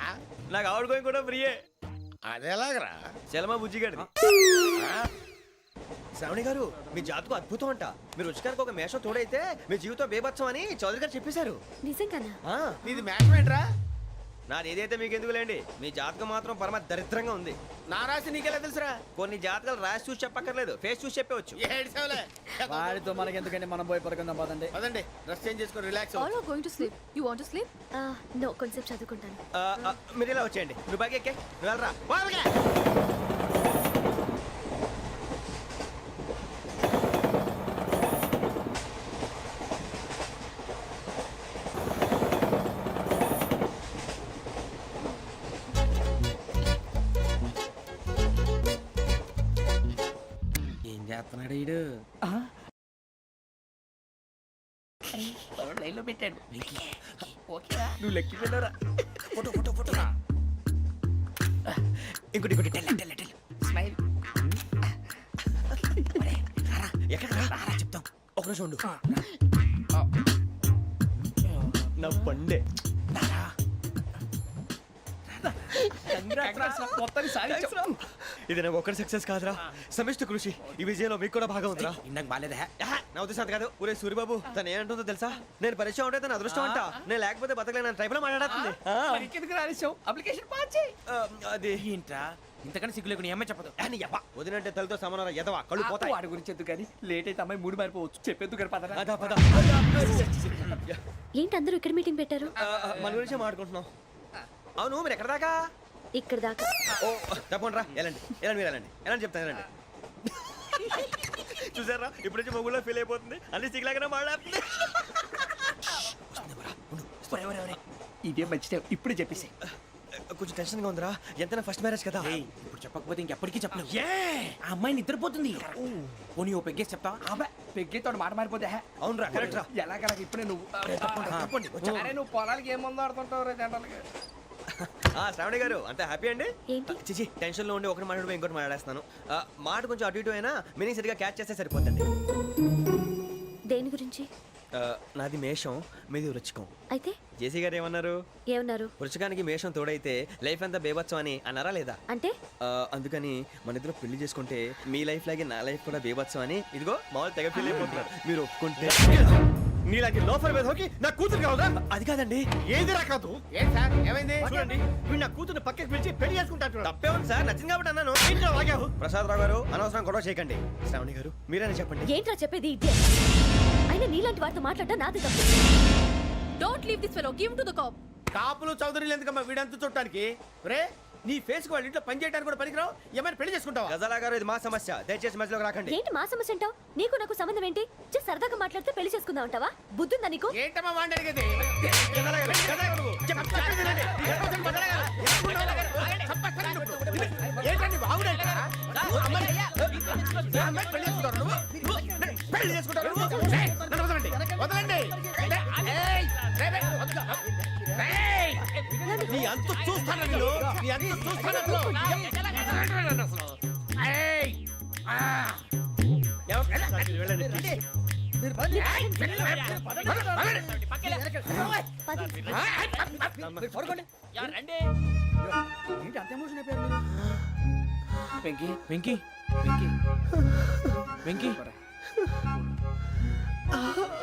నాకు ఆవిడ గోయింగ్ కూడా ఫ్రీయే. అదేలాగరా? చలమా బుజ్జి గారిది. శ్రావణి గారు, మీ జాతకు అద్భుతం అంట. మీరు రుచికారికి ఒక మేషం తోడైతే మీ జీవితం బేబత్సం అని చౌదరి గారు చెప్పేశారు. నిజంగానా? నీది మ్యాచ్ ఏంట్రా? నాది ఏదైతే మీకు ఎందుకులేండి, మీ జాతకం మాత్రం పరమ దరిద్రంగా ఉంది. నా రాసి నీకెలా తెలుసురా? కొన్ని జాతకాలు రాసి చూసి చెప్పక్కర్లేదు, ఫేస్ చూసి చెప్పవచ్చు. ఏడ్చావులే. వాడితో మనకి ఎందుకండి, మనం పోయి పడుకుందాం పదండి. పదండి, డ్రెస్ చేంజ్ చేసుకొని relax All are going to sleep. You want to sleep? No, కొంచెం చదువుకుంటాను. మీరు ఇలా వచ్చేయండి. నువ్వు బాగా ఎక్కే, నువ్వు వెళ్ళరా. వాళ్ళకే. ఏం చేస్తున్నాడు ఈడు? లైన్లో పెట్టాడు. నువ్వు లెక్కి వెళ్ళరా. Photo photo photo. ఇంకోటి ఇంకోటి. Tell smile. ఎక్కడ రా చెప్తాం. ఒక నిమిషం ఉండు. నా పండే. ఇది నాకు ఒక్కరి సక్సెస్ కాదురా, సమిష్టి కృషి. ఈ విజయంలో మీకు కూడా భాగం ఉందిరా. ఇందాక బాలేదా? నా ఉద్దేశం అంత కాదు. ఊరే సూరిబాబు, తను ఏమంటుందో తెలుసా? నేను పరిచయం ఉంటే తన అదృష్టం అంట, నేను లేకపోతే బతకలేను ట్రైబ్ లో మాట్లాడుతుంది. ఇంకెందుకు రాలేసావు? అప్లికేషన్ పాస్ చేయి. అది ఏంట్రా ఇంతకన్నా సిగ్గు లేకుండా ఏమై చెప్పదు. వదినంటే తలతో సమానం ఎదవా, కళ్ళు పోతాయి. వాడి గురించి ఎందుకు కానీ లేట్ అయితే అమ్మాయి మూడు మారిపోవచ్చు. చెప్పేందుకు గారు పదరా. అదా పద. ఏంటి అందరూ ఇక్కడ మీటింగ్ పెట్టారు? మన గురించే మాట్లాడుకుంటున్నాం. అవును, మీరు ఎక్కడ దాకా? ఇక్కడ దాకా. ఓ తప్పకుండా రా వెళ్ళండి వెళ్ళండి మీరు వెళ్ళండి వెళ్ళండి చెప్తాను వెళ్ళండి. చూసారా ఇప్పుడు నుంచి మొగుల్లో ఫీల్ అయిపోతుంది అన్ని సిగ్లాగానే మాట్లాడుతుంది. ఇదే మంచి టైం ఇప్పుడు చెప్పేసి. కొంచెం టెన్షన్ గా ఉందిరా ఎంతైనా ఫస్ట్ మ్యారేజ్ కదా. ఇప్పుడు చెప్పకపోతే ఇంకెప్పటికీ చెప్పను. ఆ అమ్మాయి నిద్రపోతుంది. పోనీ ఓ పెగ్గేసి చెప్తా. పెగ్గితో మాట మారిపోతే అవునరా కరెక్ట్ రా. ఎలాగలా ఇప్పుడే నువ్వు తప్పండి, వచ్చా. అరే నువ్వు పొలాలకి ఏముందో ఆడుతుంటావు రే జనరల్గా. శ్రావణి గారు అంతే హ్యాపీ అండి. ఏంటి? చిచి టెన్షన్ లో ఉండి ఒకటి మాట్లాడిపోయి ఇంకోటి మాట్లాడేస్తాను. మాట కొంచెం అటు ఇటు అయినా మీనింగ్ సరిగా క్యాచ్ చేస్తే సరిపోతుంది. దేని గురించి? నాది మేషం మీది వృచ్చికం. అయితే జేసీ గారు ఏమన్నారు? ఏమన్నారు? వృచ్చికానికి మేషం తోడైతే లైఫ్ అంతా బేబత్సం అని అన్నారా లేదా? అంటే అందుకని మన ఇద్దరు పెళ్లి చేసుకుంటే మీ లైఫ్ లాగే నా లైఫ్ కూడా బేబత్సం అని ఇదిగో మామూలు తెగ ఫీల్ అయిపోతున్నారు. మీరు ఒప్పుకుంటే నీలాంటి లోఫర్ మీద హోకి నా కూతురు కావాలా? అది కాదండి. ఏది రాకాదు? ఏం సార్ ఏమైంది? చూడండి వీడు నా కూతురు పక్కకి పిలిచి పెళ్లి చేసుకుంటాడు. తప్పే ఉంది సార్, నచ్చింది కాబట్టి అన్నాను. ప్రసాద్ రావు గారు అనవసరం గొడవ చేయకండి. శ్రావణి గారు మీరైనా చెప్పండి. ఏంట్రా చెప్పేది? ఇదే అయినా నీలాంటి వారితో మాట్లాడటం నాది తప్పు. Don't leave this fellow, give to the cop. కాపులు చౌదరులు ఎందుకమ్మా వీడంతా చూడటానికి? రే నీ ఫేస్ కు వాళ్ళ ఇంట్లో పని చేయడానికి కూడా పనికిరావు. ఏమైనా పెళ్లి చేసుకుంటావా? గజాలా గారు ఇది మా సమస్య, దయచేసి మధ్యలోకి రాకండి. ఏంటి మా సమస్య అంటావు? నీకు నాకు సంబంధం ఏంటి? జస్ట్ సరదాగా మాట్లాడితే పెళ్లి చేసుకుందాం అంటావా? బుద్ధుందా నీకు? ఏంటమ్మా వాడిని అడిగేది? ఏంటండి బాగుండేట? పెళ్లి చేసుకుంటారు నువ్వు? పెళ్లి చేసుకుంటారు నువ్వు? నన్ను వదలండి, వదలండి. నీ అంత చూస్తాను నేను, నీ అంత చూస్తాను అసలు. వెంకీ వెంకీ వెంకీ వెంకీ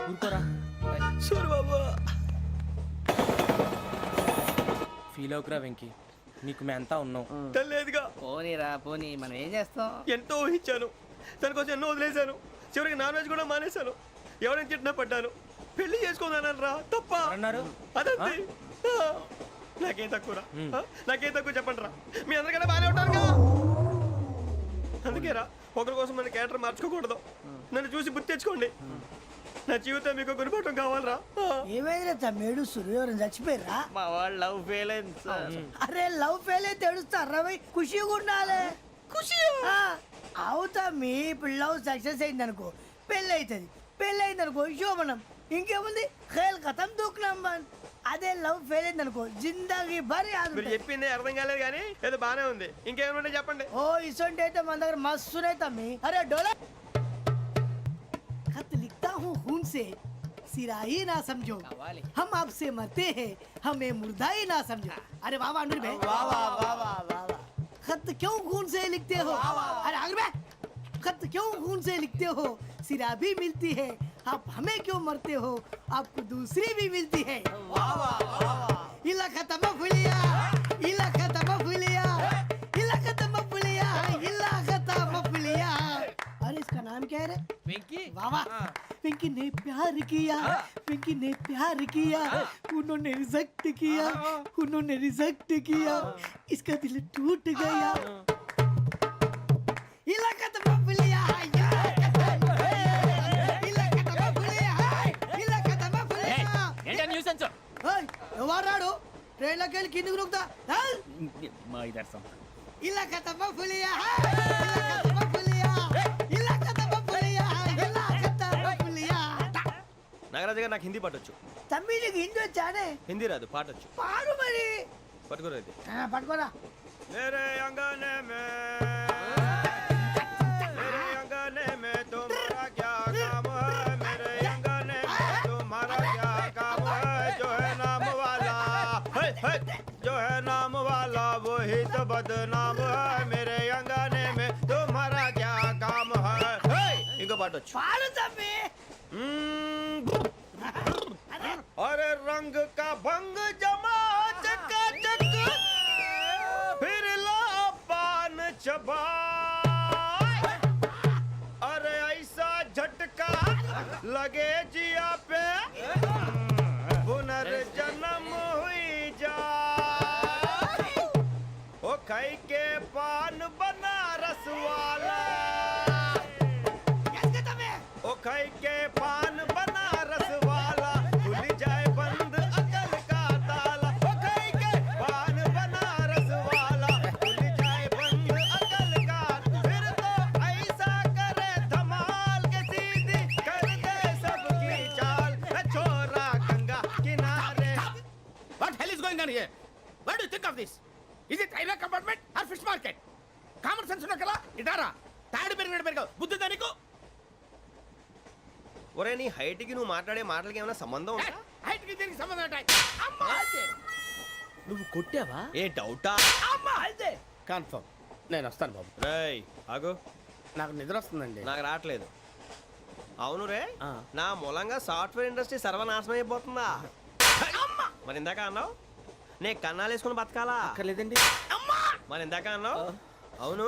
ఊరుకోరా. ఫీల్ అవుకురా వెంకీ, నీకు మేమంతా ఉన్నాం. తెలియదుగా. పోనీరా పోనీ, మనం ఏం చేస్తాం? ఎంతో ఊహించాను, తన కోసం ఎన్నో వదిలేశాను, చివరికి నాన్ వెజ్ కూడా మానేశాను. ఎవరైనా తిట్టినా పడ్డాను. పెళ్లి చేసుకున్నాను రా, తప్ప అన్నారు. అదంతే. నాకేం తక్కువ నాకేం తక్కువ చెప్పండి రా. మీ అందరికన్నా బాగానే ఉంటారుగా. అందుకే రా ఒకరి కోసం మన క్యారెక్టర్ మార్చుకోకూడదు. నన్ను చూసి గుర్తు తెచ్చుకోండి. నా జీవితం మీకు గురిపటం కావాలరా. ఏమైందిరా తమ్మేడు సూర్యవరం చచ్చిపోయిరా? మా వాళ్ళు లవ్ ఫెయిల్ అయింది సార్. అరే లవ్ ఫెయిల్ అయితే ఏడుస్తారా? ఖుషిగా ఉండాలి. ఖుషి అవుతా. మీ ఇప్పుడు లవ్ సక్సెస్ అయింది అనుకో పెళ్ళి అవుతుంది. పెళ్ళి అయింది అనుకో శోభనం. ఇంకేముంది ఖేల్ కథం దూకునాం బాన్. అదే లవ్ ఫెయిల్ అయింది అనుకో జిందాగీ భారీ. మీరు చెప్పింది అర్థం కాలేదు కానీ ఏదో బానే ఉంది. ఇంకేమైనా చెప్పండి. ఓ ఇసొంటి అయితే మన దగ్గర మస్తునే తమ్మి. అరే డోలా खत लिखता हूँ खून से सिरा ही ना समझो, हम आपसे मरते हैं हमें मुर्दा ही ना समझो. अरे वाह वाह अनुर भाई, वाह वाह वाह वाह वाह. खत क्यों खून से लिखते हो? अरे अनुर भाई खत क्यों खून से लिखते हो? सिरा भी मिलती है, आप हमें क्यों मरते हो? आपको दूसरी भी मिलती है. वाह वाह वाह. इला खत्म फुलिया, इला खत्म फुलिया, इला खत्म फुलिया, इला खत्म फुलिया. अरे इसका नाम क्या है रे? వెంకీ वाह वाह. पिंकी ने प्यार किया, पिंकी ने प्यार किया, उन्होंने रिजेक्ट किया, उन्होंने रिजेक्ट किया, इसका दिल टूट गया. इलाका तो बबलिया ఎవరాడు ట్రైన్లోకి వెళ్ళి కిందికి నొక్కుతా. మా ఇదర్శం ఇలాకా తప్ప పులియా, ఇలాకా తప్ప పులియా, ఇలాకా తప్ప పులియా, ఇలాకా తప్ప పులియా. నాగరాజు గారు నాకు హిందీ పాటొచ్చు. తమ్మి నీకు హిందీ వచ్చానే? హిందీ రాదు, పాటొచ్చు. పాడు మరి. పట్టుకోరు అయితే. పట్టుకోరా. मेरे अंगने में मेरे अंगने में तुम्हारा क्या काम है? मेरे अंगने में तुम्हारा क्या काम है? जो है नाम वाला जो है नाम वाला वही तो बदनाम है. मेरे अंगने में तुम्हारा क्या काम है? इनको बाटो पाड़ो तम्मी. अरे रंग का भंग जमा चकाचक फिर ला पान चबा. अरे ऐसा झटका लगे जिया पे पुनर्जन्म हुई जा. खाई के पान बनारस वाला ओ खाई के पान बनारस वाला खुल जाए बंद अकल का ताला ओ खाई के पान बनारस वाला खुल जाए बंद अकल का फिर तो ऐसा करे धमाल के सीधी कर दे सबकी चाल छोरा गंगा किनारे. What hell is going on here? What do you think of this? Is it railway compartment or fish market? Common sense ఉన్న కదా ఇటారా తాడు పెరిగావు బుద్ధి దానికి ఒరే నీ హైట్ కి నువ్వు మాట్లాడే మాటలకి ఏమైనా సంబంధం ఉందా? హైట్ కి దీనికి సంబంధం ఉంటాయి అమ్మా నువ్వు కొట్టావా? ఏ డౌటా? అమ్మా అయితే కన్ఫర్మ్ నేను వస్తాను బాబు. రేయ్ ఆగు, నాకు నిద్ర వస్తుందండి. నాకు రావట్లేదు. అవును రే, నా మూలంగా సాఫ్ట్వేర్ ఇండస్ట్రీ సర్వనాశనం అయిపోతుందా? మరి ఇందాక అన్నావు నే కన్నాలు వేసుకుని బతకాలా? అక్కర్లేదండి. మరి ఇందాక అన్నావు అవును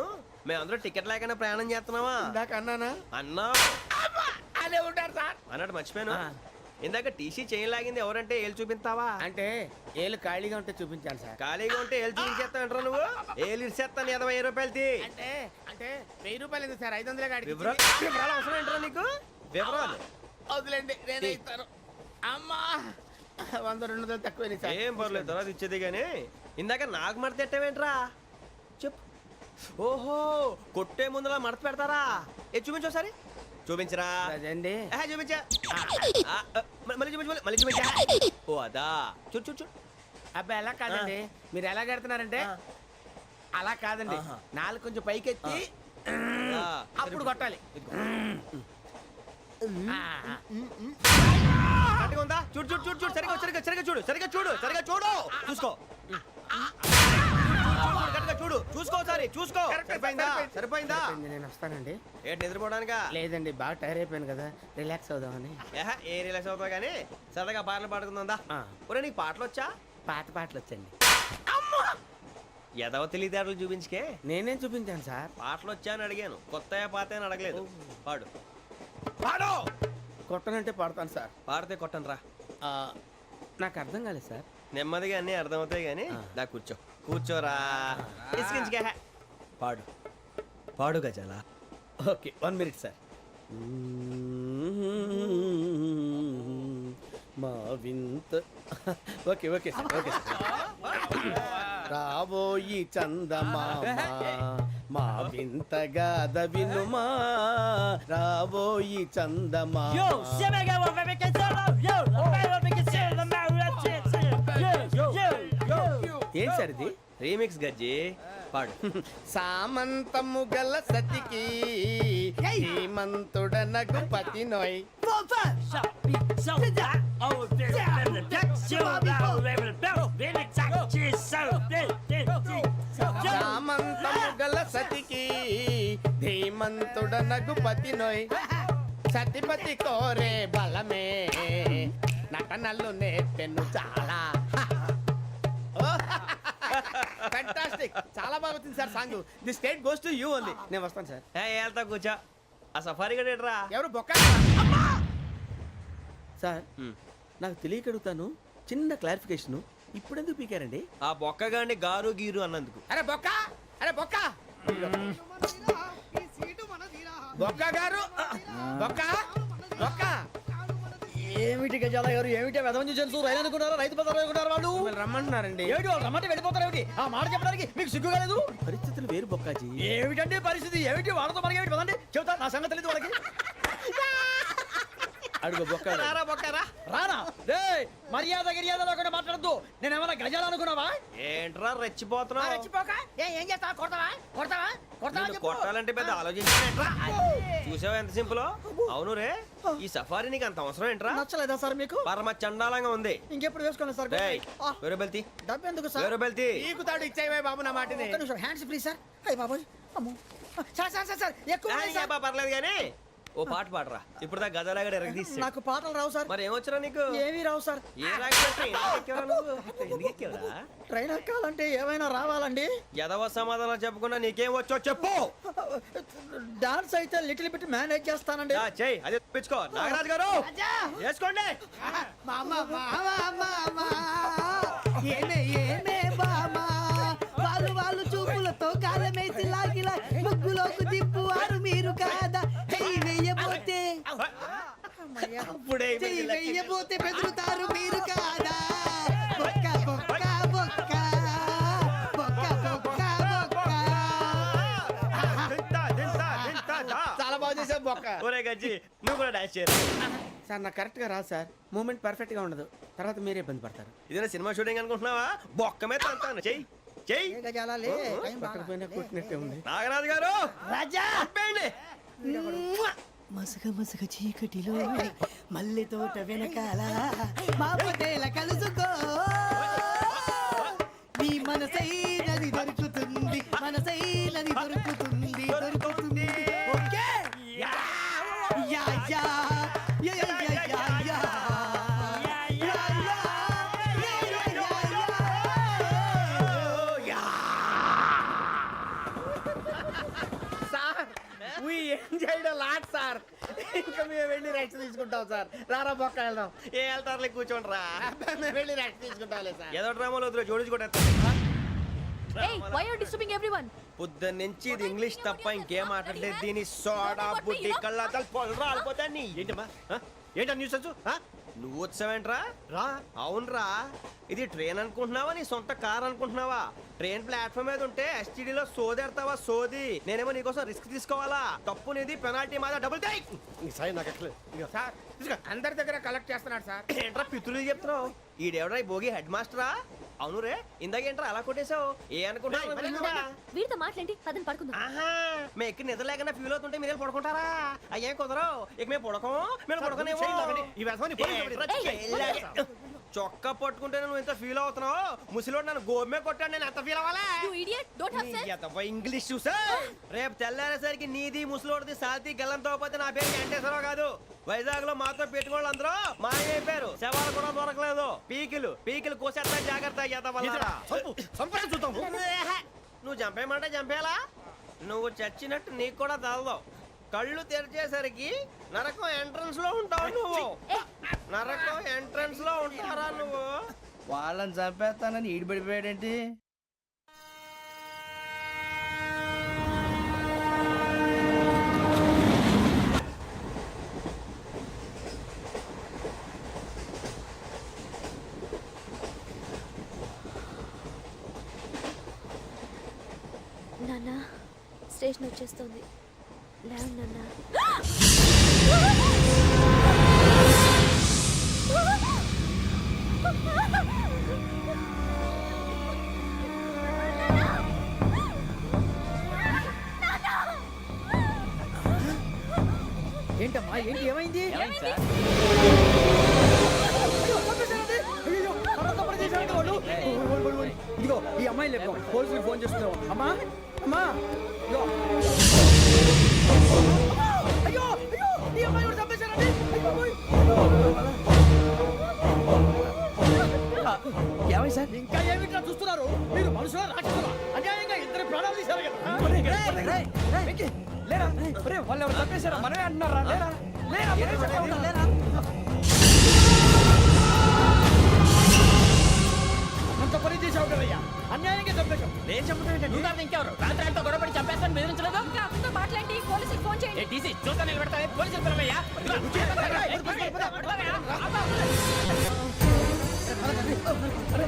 మేమందరూ టికెట్ లేకుండా ప్రయాణం చేస్తున్నావా? ఇందాక అన్నానా? అన్నావు. అదే ఉంటారు సార్. అన్నట్టు మర్చిపోయాను, ఇందాక టీసీ చేయి లాగింది ఎవరంటే ఏళ్ళు చూపిస్తావా? అంటే ఏళ్ళు ఖాళీగా ఉంటే చూపించాలి సార్. ఖాళీగా ఉంటే ఏళ్ళు చూపించేస్తానంటారా నువ్వు? ఏళ్ళు ఇచ్చేస్తాను 20 రూపాయలది. అంటే అంటే 1000 రూపాయలు ఎందుకు సార్? 500 గాడికి వివరాలు అవసరం ఏంటరా నీకు? వివరాలు వదిలేండి నేనే ఇస్తాను. అమ్మా 100 200 తక్కువ సార్. ఏం పర్లేదు తర్వాత ఇచ్చేది కానీ ఇందాక నాకు మడత ఎట్టవేంట్రా చెప్పు. ఓహో కొట్టే ముందులా మడత పెడతారా? ఏ చూపించు ఒకసారి. చూపించరా? అదండి చూపించా. మళ్ళీ చూపించు, మళ్ళీ చూపించా. ఓ అదా, చూడు చూడు చూడు. అబ్బాయి ఎలా కాదండి, మీరు ఎలా కడుతున్నారంటే అలా కాదండి, నాలుగు కొంచెం పైకెత్తి అప్పుడు కొట్టాలి. కరెక్ట్గా ఉందా? చూడు చూడు చూడు చూడు, సరిగా సరిగా సరిగా చూడు, సరిగా చూడు, సరిగా చూడు, చూసుకో. కరెక్ట్గా చూడు, చూసుకో ఒకసారి చూసుకో. సరిపోయిందా? సరిపోయిందా? నేను వస్తానండి. ఏంటి నిద్రపోవడానికా? లేదండి బాగా టైర్ అయిపోయాను కదా, రిలాక్స్ అవుదామని. ఏ రిలాక్స్ అవుతావు కానీ సరదాగా పాటలు పాడుకుందా? ఒరే నీకు పాటలు వచ్చా? పాత పాటలు వచ్చండి. ఎదవ తెలివితేటలు చూపించుకే. నేనేం చూపించాను సార్? పాటలు వచ్చా అని అడిగాను, కొత్త పాత అని అడగలేదు. పాడు పాడు. కొట్టనంటే పాడతాను సార్. పాడితే కొట్టను రా. నాకు అర్థం కాలేదు సార్. నెమ్మదిగా అన్నీ అర్థమవుతాయి కానీ దా కూర్చో. కూర్చోరా. ఇసుకించుకే. పాడు పాడు గజాల. Okay 1 minute sir. మా వింత okay okay sir okay sir. రాబోయి చందమామ మా వింతగా వినుమా, రాబోయి చందమామ. ఏంటి సార్ ఇది? రీమిక్స్ గజ్జి. పాడు. సామంతము గల సతికి శ్రీమంతుడనగు పతి నోయ్. సామంతము గల సతికి ధీమంతుడనగు పతి నోయ్. సతిపతి కోరే బలమే నటనలు నేర్పెను చాలా. ఫ్యాంటాస్టిక్, చాలా బాగా వచ్చింది sir song. The state goes to you only. నేను వస్తాను సార్. వెళ్తా కూర్చో. ఆ సఫారీ గడేట్రా. ఎవరు బొక్క సార్ నాకు తెలియక అడుగుతాను, చిన్న క్లారిఫికేషన్. ఇప్పుడు ఎందుకు పీకారండి? ఆ బొక్కగాండి గారు గీరు అన్నందుకు. అరే బొక్క, అరే బొక్క, బొక్క గారు, బొక్క బొక్క. ఏమిటి గజాల గారు, ఏమిటి వెదవం చూసాను రైలు అనుకున్నారా, రైతు బజార్ అనుకున్నారు వాళ్ళు? రమ్మంటున్నారండి. ఏమిటి వాళ్ళు రమ్మంటే వెళ్ళిపోతారు ఏమిటి? ఆ మాట చెప్పడానికి మీకు సిగ్గు కాలేదు? పరిస్థితులు వేరు బొక్కాజీ. ఏమిటంటే పరిస్థితి ఏమిటి? వాళ్ళతో మనకి ఏమిటి పదండి, చెబుతా నా సంగతి తెలియదు వాళ్ళకి. అడుగు బొక్క. రారా బొక్కరా. రానా రే, మర్యాద గిర్యాద లేకుండా మాట్లాడద్దు. నేను ఏమైనా గజాలు అనుకున్నావా? ఏంట్రా రెచ్చిపోతున్నావు? రెచ్చిపోక ఏం చేస్తావా? కొడతావా కొడతావా కొడతావా నిన్ను కొట్టాలంటే పెద్ద ఆలోచించానేంట్రా. చూసావా ఎంత సింపుల్. అవును రే, ఈ సఫారీ నీకు అంత అవసరం ఏంట్రా? నచ్చలేదా సార్ మీకు? పరమ చండాలంగా ఉంది. ఇంకెప్పుడు వేసుకోండి సార్. రేయ్, వేరే బెల్తి, డబ్బు ఎందుకు సార్? వేరే బెల్తి. నీకు తాడు ఇచ్చేవే బాబు నా మాటని. ఒక్క నిమిషం, హ్యాండ్స్ ఫ్రీ సార్. అయ్య బాబోయ్, అమ్మో. సార్ సార్ సార్ సార్ ఎక్కువ ఉన్నాయి సార్. పర్లేదు కానీ ఓ పాట పాడరా. ఇప్పుడు దా గదలాగడ ఎరగదీసి. నాకు పాటలు రావు సార్. మరి ఏమొచ్చరా నీకు? ఏమీ రావు సార్. ఏ రాకెవరా? ట్రైన్ ఎక్కాలంటే ఏమైనా రావాలండి. ఎదవ సమాధానం చెప్పకుండా నీకేం వచ్చో చెప్పు. డాన్స్ అయితే లిటిల్ బిట్ మేనేజ్ చేస్తానండి. చెయ్యి, అదే తెప్పించుకో. నాగరాజు గారు వేసుకోండి. ఏమే ఏమే బామా, వాళ్ళు చూపులు ఊపులోకి తిప్పువారు మీరు కాదా చెయ్యి వెయ్యబోతే చెయ్యి వెయ్యబోతే బెదురుతారు మీరు కాదా బొక్క బొక్క బొక్క బొక్క బొక్క బొక్క. చాలా బాగా చేసావు బొక్క. ఒరే గజ్జి నువ్వు కూడా డాన్స్ చేయరు. సార్ నాకు కరెక్ట్ గా రాదు సార్. మూమెంట్ పర్ఫెక్ట్ గా ఉండదు, తర్వాత మీరే ఇబ్బంది పడతారు. ఇదేనా సినిమా షూటింగ్ అనుకుంటున్నావా? బొక్క మీద అంటాను. చెయ్యి చెయ్యి. పక్కన పోయినా కొట్టినట్టే ఉంది. నాగరాజు గారు రాజా ఆపేయండి. మసక మసక చీకటిలో మల్లె తోట వెనకాల మా పటేల కలుసుకో నీ మనసైనది దొరుకుతుంది మనసైనది దొరుకుతుంది దొరుకుతుంది okay yeah yeah yeah yeah yeah yeah yeah yeah yeah yeah. Sir we enjoyed a lot, sir. ఇంకా మేము వెళ్ళి రెస్ట్ తీసుకుంటాం సార్. రారా బొక్క వెళ్దాం. ఏ వెళ్తారులే కూర్చోండి రా. మేము వెళ్ళి రెస్ట్ తీసుకుంటాంలే సార్. ఏదో డ్రామాలో వద్దు జోడించుకుంటా. Hey, why are you disturbing everyone? పొద్దున్న నుంచి ఇది ఇంగ్లీష్ తప్ప ఇంకేం మాట్లాడలేదు. దీని సోడా బుడ్డి కళ్ళతలు పొలరా అల్పోతా నీ. ఏంటమ్మా ఏంటా న్యూస్ వచ్చు నువ్వు వచ్చావేంట్రా? రా అవునరా, ఇది ట్రైన్ అనుకుంటున్నావా నీ సొంత కార్ అనుకుంటున్నావా? ట్రైన్ ప్లాట్ఫామ్ మీద ఉంటే ఎస్టీడీలో సోదేడతావా సోది? నేనేమో నీకోసం రిస్క్ తీసుకోవాలా? తప్పు నీది, పెనాల్టీ మాదా, డబుల్ టై. ఈ సాయి నాకు ఎక్కలేదు. ఇదిగో. సార్ అందరి దగ్గర కలెక్ట్ చేస్తున్నాడు సార్. ఏంట్రా పితులు చెప్తున్నావు? ఈడెవడ్రా ఈ భోగి హెడ్ మాస్టరా? అవును రే, ఇందాకేంట్రా అలా కొట్టేశావు? ఏ అనుకుంటున్నావు? వీరితో మాట్లాడి పదని పడుకుందాం. ఆహా, మేము ఎక్కడ నిద్ర లేకుండా ఫీల్ అవుతుంటే మీరు పడుకుంటారా? అయ్యేం కుదరవు. ఇక మేము పడకం, మేము పడకనేమో. ఈ వ్యసనాన్ని చొక్కా పట్టుకుంటే నువ్వు ఎంత ఫీల్ అవుతున్నావు? ముసలివాడు నన్ను గోమే కొట్టాడు, నేను ఎంత ఫీల్ అవ్వాలా? You idiot, don't have sense. English చూసా? రేపు తెల్లారేసరికి నీది ముసలోడిది సాల్తీ గల్లంతో పోతే నా పేరు వెంకటేశ్వరరావు కాదు. వైజాగ్ లో మాతో పెట్టుకోళ్ళు అందరూ మాయమైపోయారు. శవాలు కూడా దొరకలేదు. పీకిలు కోసేస్తా, జాగ్రత్త. చూద్దాం. నువ్వు చంపేయమంటే చంపేలా? నువ్వు చచ్చినట్టు నీకు కూడా తగదు. కళ్ళు తెరిచేసరికి నరకం ఎంట్రన్స్ లో ఉంటావు నువ్వు. నరకం ఎంట్రన్స్ లో ఉంటారా నువ్వు? వాళ్ళని చంపేస్తానని ఈడిపడిపోయాడేంటి? నాన్న స్టేషన్ వచ్చేస్తుంది. లేవు నాన్న. ఏంటమ్మా ఏంటి ఏమైంది? ఇదిగో ఈ అమ్మాయి లేపు పోలీసులకు ఫోన్ చేస్తున్నావు. అమ్మా అమ్మా ఇదిగో. అయ్యో అయ్యో ఈ అమ్మాయి కూడా చంపేశారండి. ఏమై సార్? ఇంకా ఏమిట్లా చూస్తున్నారు? మీరు మనుషుల రాక్షసులా? అన్యాయంగా ఇద్దరు ప్రాణాలు తీశారు కదా. లేరా వాళ్ళు ఎవరు చంపేశారా? మనమే అంటున్నారా? లేరా లేరా అంత పని చేసావు కదయ్యా, అన్యాయంగా చంపేశావు. నేను చెప్పడం నువ్వు ఇంకెవరు? రాత్రి గొడవపడి చంపేస్తాను బెదిరించలేదు. మాట్లాడి పోలీసులకు ఫోన్ చేయండి. టీసీ చూస్తా నిలబెడతా పోలీసులు పిలవయ్యా. అరే